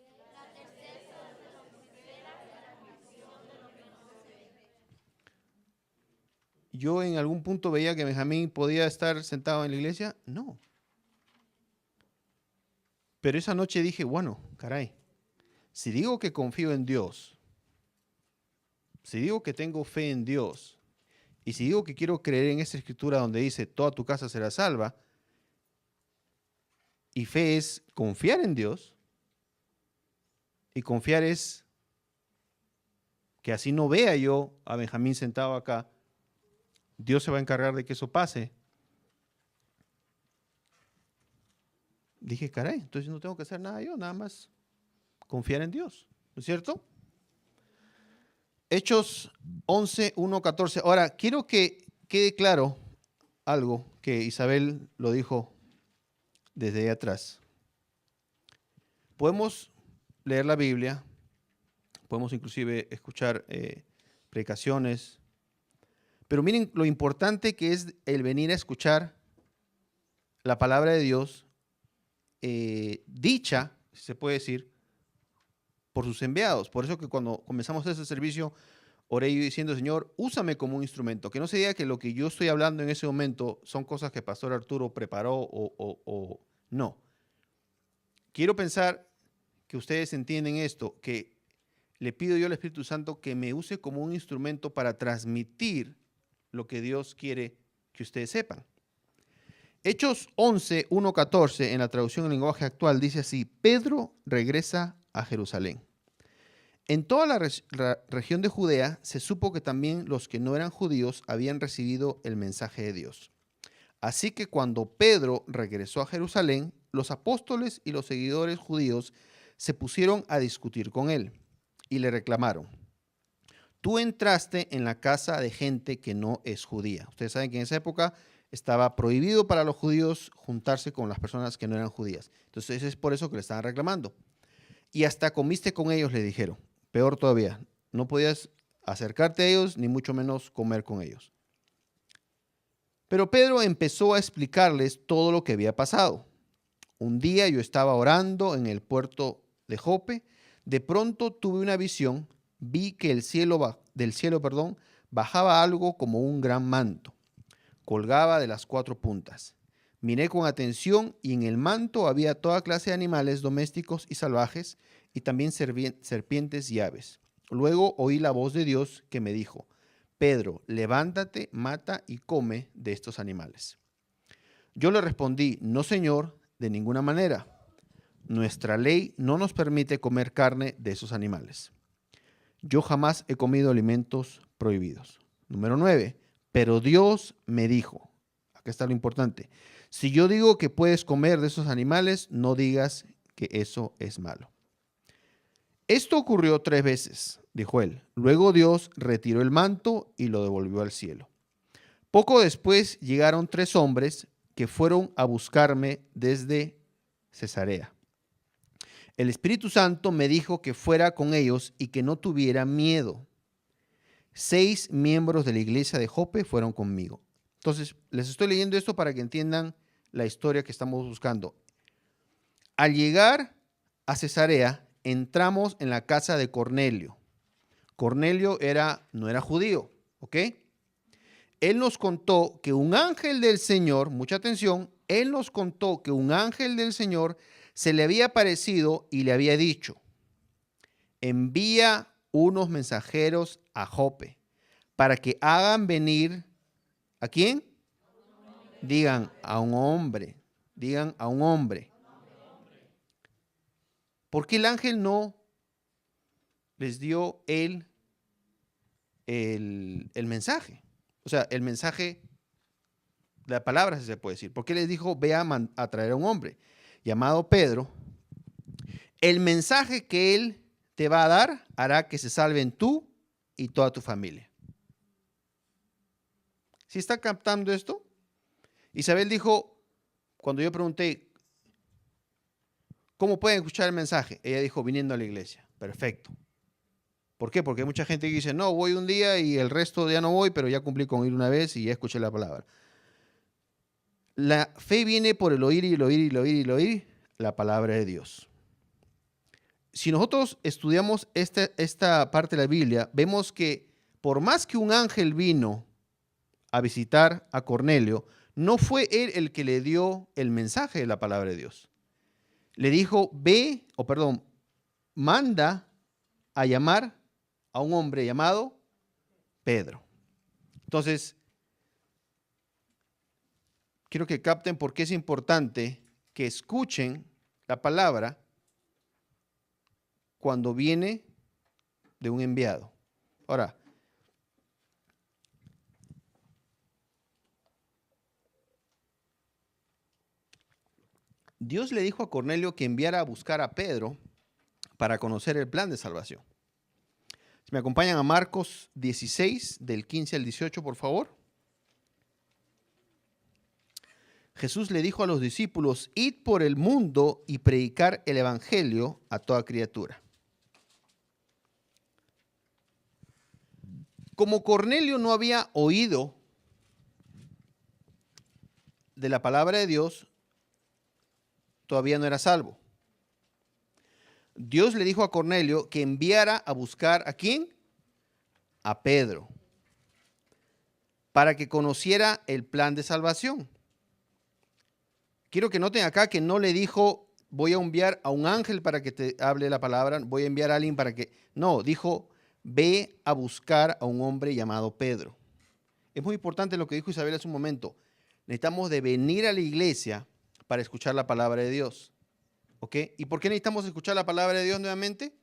¿Yo en algún punto veía que Benjamín podía estar sentado en la iglesia? No. Pero esa noche dije, bueno, caray, si digo que confío en Dios, si digo que tengo fe en Dios, y si digo que quiero creer en esta escritura donde dice, toda tu casa será salva, y fe es confiar en Dios, y confiar es que así no vea yo a Benjamín sentado acá, Dios se va a encargar de que eso pase. Dije, caray, entonces no tengo que hacer nada yo, nada más confiar en Dios, ¿no es cierto? Hechos 11, 1, 14. Ahora, quiero que quede claro algo que Isabel lo dijo desde ahí atrás. Podemos leer la Biblia, podemos inclusive escuchar predicaciones, pero miren lo importante que es el venir a escuchar la palabra de Dios dicha, si se puede decir, por sus enviados. Por eso que cuando comenzamos ese servicio, oré yo diciendo, Señor, úsame como un instrumento. Que no se diga que lo que yo estoy hablando en ese momento son cosas que Pastor Arturo preparó o no. Quiero pensar que ustedes entienden esto, que le pido yo al Espíritu Santo que me use como un instrumento para transmitir lo que Dios quiere que ustedes sepan. Hechos 11, 1, 14, en la traducción en lenguaje actual, dice así: Pedro regresa a Jerusalén. En toda la región de Judea se supo que también los que no eran judíos habían recibido el mensaje de Dios. Así que cuando Pedro regresó a Jerusalén, los apóstoles y los seguidores judíos se pusieron a discutir con él y le reclamaron: tú entraste en la casa de gente que no es judía. Ustedes saben que en esa época estaba prohibido para los judíos juntarse con las personas que no eran judías. Entonces es por eso que le estaban reclamando. Y hasta comiste con ellos, le dijeron. Peor todavía, no podías acercarte a ellos, ni mucho menos comer con ellos. Pero Pedro empezó a explicarles todo lo que había pasado. Un día yo estaba orando en el puerto de Jope. De pronto tuve una visión. Vi que del cielo bajaba algo como un gran manto. Colgaba de las 4 puntas. Miré con atención y en el manto había toda clase de animales domésticos y salvajes y también serpientes y aves. Luego oí la voz de Dios que me dijo: Pedro, levántate, mata y come de estos animales. Yo le respondí: no, Señor, de ninguna manera. Nuestra ley no nos permite comer carne de esos animales. Yo jamás he comido alimentos prohibidos. Número 9. Pero Dios me dijo, acá está lo importante: si yo digo que puedes comer de esos animales, no digas que eso es malo. Esto ocurrió 3 veces, dijo él. Luego Dios retiró el manto y lo devolvió al cielo. Poco después llegaron 3 hombres que fueron a buscarme desde Cesarea. El Espíritu Santo me dijo que fuera con ellos y que no tuviera miedo. 6 miembros de la iglesia de Jope fueron conmigo. Entonces, les estoy leyendo esto para que entiendan la historia que estamos buscando. Al llegar a Cesarea, entramos en la casa de Cornelio. Cornelio no era judío, ¿ok? Él nos contó que un ángel del Señor, mucha atención, él nos contó que un ángel del Señor se le había aparecido y le había dicho: envía unos mensajeros a Jope para que hagan venir, ¿a quién? Digan a un hombre, digan a un hombre. ¿Por qué el ángel no les dio el mensaje? O sea, el mensaje, la palabra se puede decir. ¿Por qué les dijo: ve a traer a un hombre llamado Pedro? El mensaje que él te va a dar hará que se salven tú y toda tu familia. ¿Sí está captando esto? Isabel dijo, cuando yo pregunté, ¿cómo pueden escuchar el mensaje? Ella dijo: viniendo a la iglesia. Perfecto. ¿Por qué? Porque hay mucha gente que dice: no, voy un día y el resto ya no voy, pero ya cumplí con ir una vez y ya escuché la palabra. La fe viene por el oír y el oír y el oír y el oír la palabra de Dios. Si nosotros estudiamos esta parte de la Biblia, vemos que por más que un ángel vino a visitar a Cornelio, no fue él el que le dio el mensaje de la palabra de Dios. Le dijo: manda a llamar a un hombre llamado Pedro. Entonces, quiero que capten por qué es importante que escuchen la palabra cuando viene de un enviado. Ahora, Dios le dijo a Cornelio que enviara a buscar a Pedro para conocer el plan de salvación. Si me acompañan a Marcos 16, del 15 al 18, por favor. Jesús le dijo a los discípulos, id por el mundo y predicar el evangelio a toda criatura. Como Cornelio no había oído de la palabra de Dios, todavía no era salvo. Dios le dijo a Cornelio que enviara a buscar ¿a quién? A Pedro, para que conociera el plan de salvación. Quiero que noten acá que no le dijo, voy a enviar a un ángel para que te hable la palabra, voy a enviar a alguien para que... No, dijo, ve a buscar a un hombre llamado Pedro. Es muy importante lo que dijo Isabel hace un momento. Necesitamos de venir a la iglesia para escuchar la palabra de Dios. ¿Ok? ¿Y por qué necesitamos escuchar la palabra de Dios nuevamente?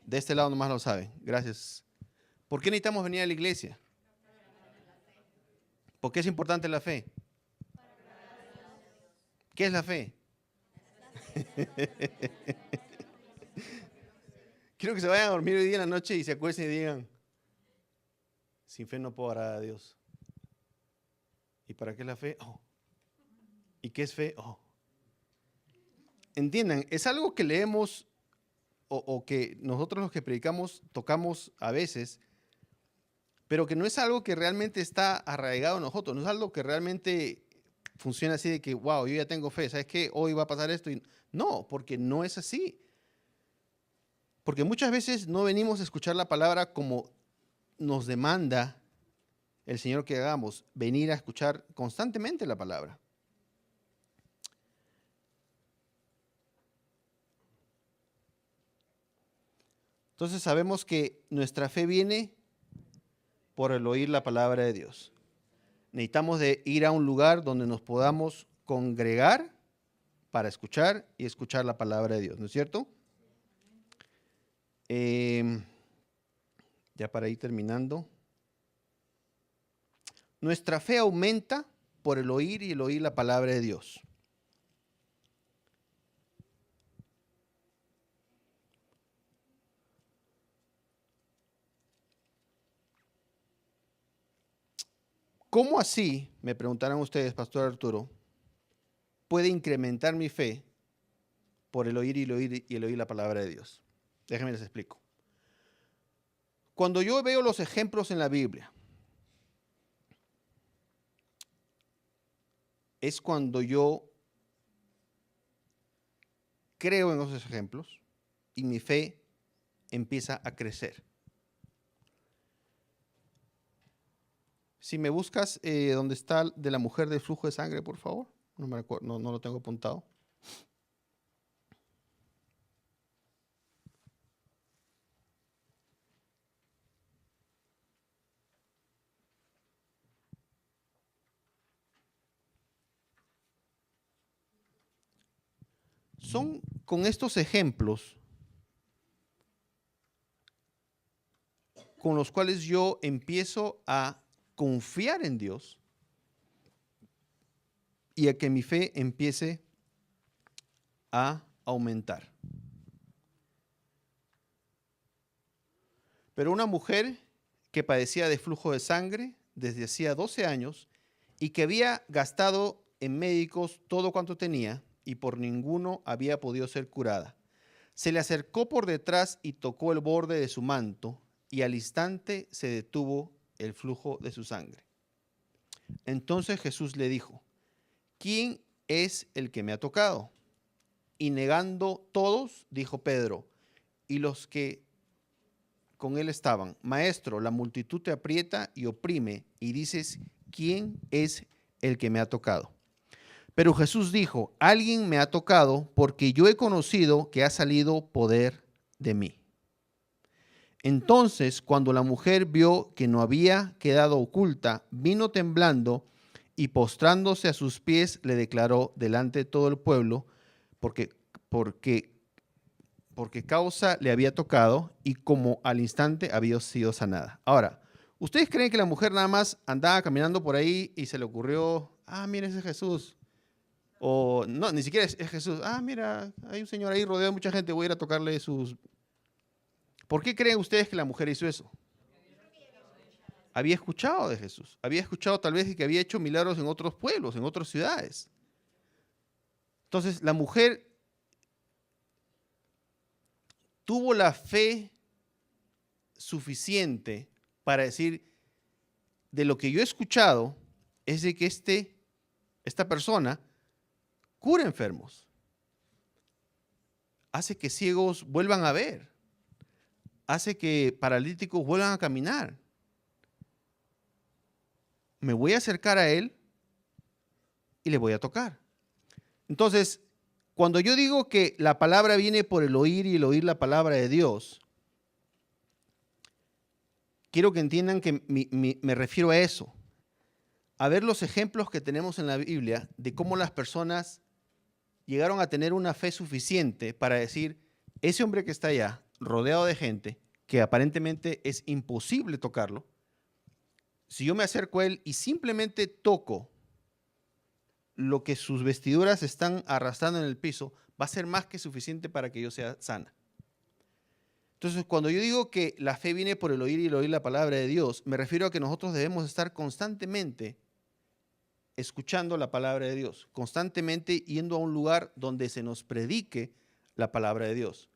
De este lado nomás lo saben. Gracias. ¿Por qué necesitamos venir a la iglesia? ¿Por qué es importante la fe? ¿Qué es la fe? Quiero que se vayan a dormir hoy día en la noche y se acuesten y digan, sin fe no puedo agradar a Dios. ¿Y para qué es la fe? Oh. ¿Y qué es fe? Oh. Entiendan, es algo que leemos o que nosotros los que predicamos tocamos a veces, pero que no es algo que realmente está arraigado en nosotros, no es algo que realmente funciona así de que, wow, yo ya tengo fe, ¿sabes qué? Hoy va a pasar esto. No, porque no es así. Porque muchas veces no venimos a escuchar la palabra como nos demanda el Señor que hagamos, venir a escuchar constantemente la palabra. Entonces sabemos que nuestra fe viene por el oír la palabra de Dios. Necesitamos de ir a un lugar donde nos podamos congregar para escuchar y escuchar la palabra de Dios, ¿no es cierto? Ya para ir terminando. Nuestra fe aumenta por el oír y el oír la palabra de Dios. ¿Cómo así, me preguntarán ustedes, Pastor Arturo, puede incrementar mi fe por el oír y el oír la palabra de Dios? Déjenme les explico. Cuando yo veo los ejemplos en la Biblia, es cuando yo creo en esos ejemplos y mi fe empieza a crecer. Si me buscas donde está de la mujer del flujo de sangre, por favor. No me recuerdo, no lo tengo apuntado. Son con estos ejemplos con los cuales yo empiezo a confiar en Dios y a que mi fe empiece a aumentar. Pero una mujer que padecía de flujo de sangre desde hacía 12 años y que había gastado en médicos todo cuanto tenía y por ninguno había podido ser curada, se le acercó por detrás y tocó el borde de su manto y al instante se detuvo el flujo de su sangre. Entonces Jesús le dijo, ¿quién es el que me ha tocado? Y negando todos, dijo Pedro, y los que con él estaban, Maestro, la multitud te aprieta y oprime, y dices, ¿quién es el que me ha tocado? Pero Jesús dijo, alguien me ha tocado porque yo he conocido que ha salido poder de mí. Entonces, cuando la mujer vio que no había quedado oculta, vino temblando y postrándose a sus pies le declaró delante de todo el pueblo, porque porque causa le había tocado y como al instante había sido sanada. Ahora, ¿ustedes creen que la mujer nada más andaba caminando por ahí y se le ocurrió, mira, ese es Jesús? O no, ni siquiera es Jesús. Mira, hay un señor ahí rodeado de mucha gente, voy a ir a tocarle sus... ¿Por qué creen ustedes que la mujer hizo eso? Había escuchado de Jesús. Había escuchado tal vez de que había hecho milagros en otros pueblos, en otras ciudades. Entonces, la mujer tuvo la fe suficiente para decir, de lo que yo he escuchado, es de que esta persona cura enfermos, hace que ciegos vuelvan a ver, hace que paralíticos vuelvan a caminar. Me voy a acercar a él y le voy a tocar. Entonces, cuando yo digo que la palabra viene por el oír y el oír la palabra de Dios, quiero que entiendan que me refiero a eso, a ver los ejemplos que tenemos en la Biblia de cómo las personas llegaron a tener una fe suficiente para decir, ese hombre que está allá, rodeado de gente, que aparentemente es imposible tocarlo, si yo me acerco a él y simplemente toco lo que sus vestiduras están arrastrando en el piso, va a ser más que suficiente para que yo sea sana. Entonces, cuando yo digo que la fe viene por el oír y el oír la palabra de Dios, me refiero a que nosotros debemos estar constantemente escuchando la palabra de Dios, constantemente yendo a un lugar donde se nos predique la palabra de Dios.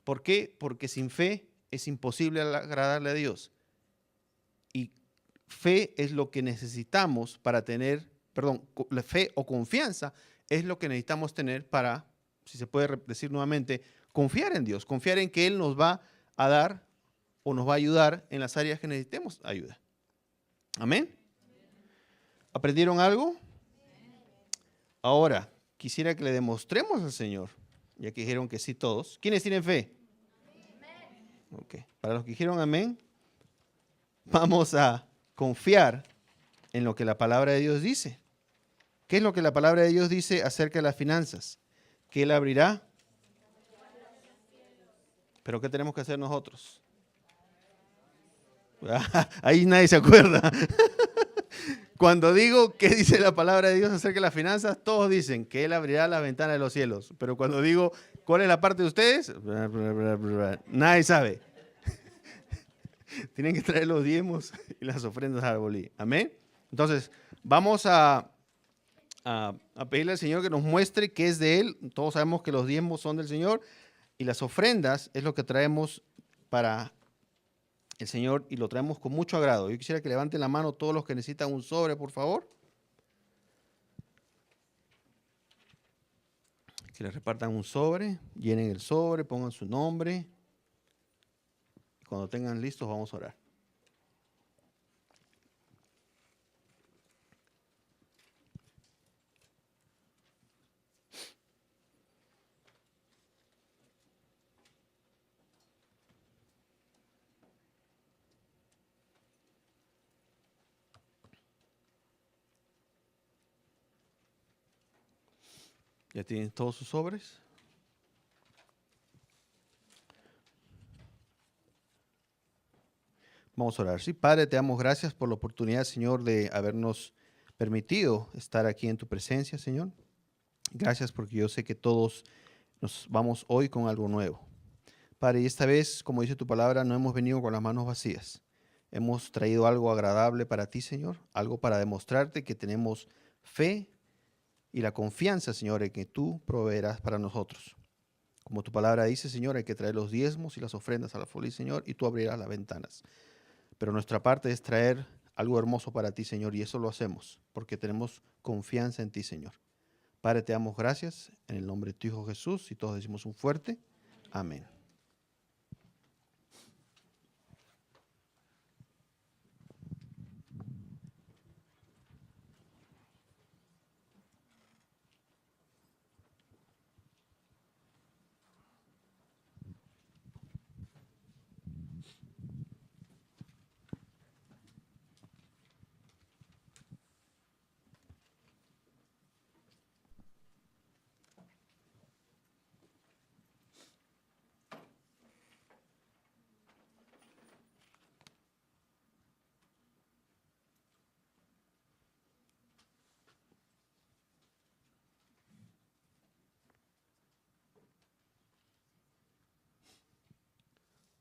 ¿Por qué? Porque sin fe es imposible agradarle a Dios. Y fe es lo que necesitamos para tener, la fe o confianza es lo que necesitamos tener para, si se puede decir nuevamente, confiar en Dios, confiar en que Él nos va a dar o nos va a ayudar en las áreas que necesitemos ayuda. Amén. ¿Aprendieron algo? Ahora, quisiera que le demostremos al Señor, ya que dijeron que sí todos. ¿Quiénes tienen fe? Ok. Para los que dijeron amén, vamos a confiar en lo que la palabra de Dios dice. ¿Qué es lo que la palabra de Dios dice acerca de las finanzas? Que Él abrirá. ¿Pero qué tenemos que hacer nosotros? Ahí nadie se acuerda. Cuando digo qué dice la palabra de Dios acerca de las finanzas, todos dicen que Él abrirá la ventana de los cielos. Pero cuando digo cuál es la parte de ustedes, nadie sabe. Tienen que traer los diezmos y las ofrendas al bolí. Amén. Entonces, vamos a pedirle al Señor que nos muestre qué es de Él. Todos sabemos que los diezmos son del Señor y las ofrendas es lo que traemos para el Señor y lo traemos con mucho agrado. Yo quisiera que levanten la mano todos los que necesitan un sobre, por favor. Que les repartan un sobre, llenen el sobre, pongan su nombre. Cuando tengan listos, vamos a orar. ¿Ya tienen todos sus sobres? Vamos a orar. Sí, Padre, te damos gracias por la oportunidad, Señor, de habernos permitido estar aquí en tu presencia, Señor. Gracias porque yo sé que todos nos vamos hoy con algo nuevo. Padre, y esta vez, como dice tu palabra, no hemos venido con las manos vacías. Hemos traído algo agradable para ti, Señor, algo para demostrarte que tenemos fe y la confianza, Señor, en que tú proveerás para nosotros. Como tu palabra dice, Señor, hay que traer los diezmos y las ofrendas a la folía, Señor, y tú abrirás las ventanas. Pero nuestra parte es traer algo hermoso para ti, Señor, y eso lo hacemos porque tenemos confianza en ti, Señor. Padre, te damos gracias en el nombre de tu Hijo Jesús y todos decimos un fuerte amén.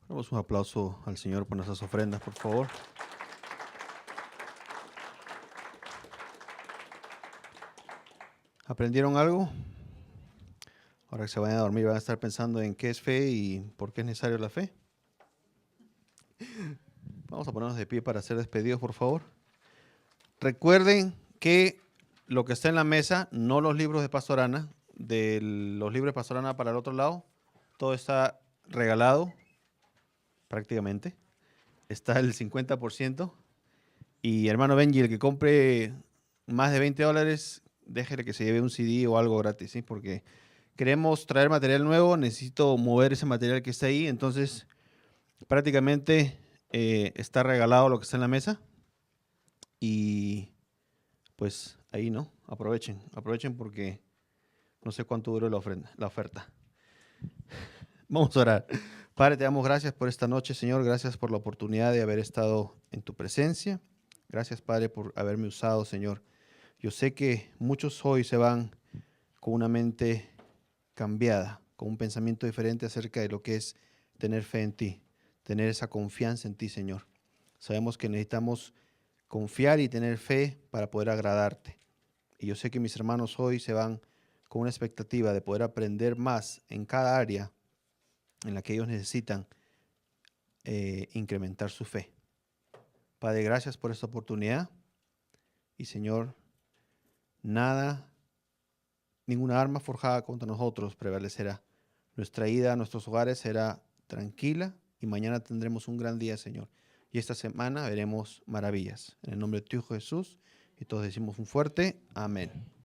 Damos un aplauso al Señor por nuestras ofrendas, por favor. ¿Aprendieron algo? Ahora que se vayan a dormir van a estar pensando en qué es fe y por qué es necesaria la fe. Vamos a ponernos de pie para ser despedidos, por favor. Recuerden que lo que está en la mesa, no los libros de Pastor Ana, de los libros de Pastor Ana para el otro lado, todo está regalado prácticamente. Está el 50%. Y hermano Benji, el que compre más de $20, déjele que se lleve un CD o algo gratis, ¿sí? Porque queremos traer material nuevo, necesito mover ese material que está ahí, entonces prácticamente está regalado lo que está en la mesa. Y pues ahí, ¿no? Aprovechen porque no sé cuánto duró la oferta. Vamos a orar. Padre, te damos gracias por esta noche, Señor. Gracias por la oportunidad de haber estado en tu presencia. Gracias, Padre, por haberme usado, Señor. Yo sé que muchos hoy se van con una mente cambiada, con un pensamiento diferente acerca de lo que es tener fe en ti, tener esa confianza en ti, Señor. Sabemos que necesitamos confiar y tener fe para poder agradarte. Y yo sé que mis hermanos hoy se van con una expectativa de poder aprender más en cada área en la que ellos necesitan incrementar su fe. Padre, gracias por esta oportunidad. Y Señor, ninguna arma forjada contra nosotros prevalecerá. Nuestra ida a nuestros hogares será tranquila y mañana tendremos un gran día, Señor. Y esta semana veremos maravillas. En el nombre de tu Hijo Jesús, y todos decimos un fuerte amén.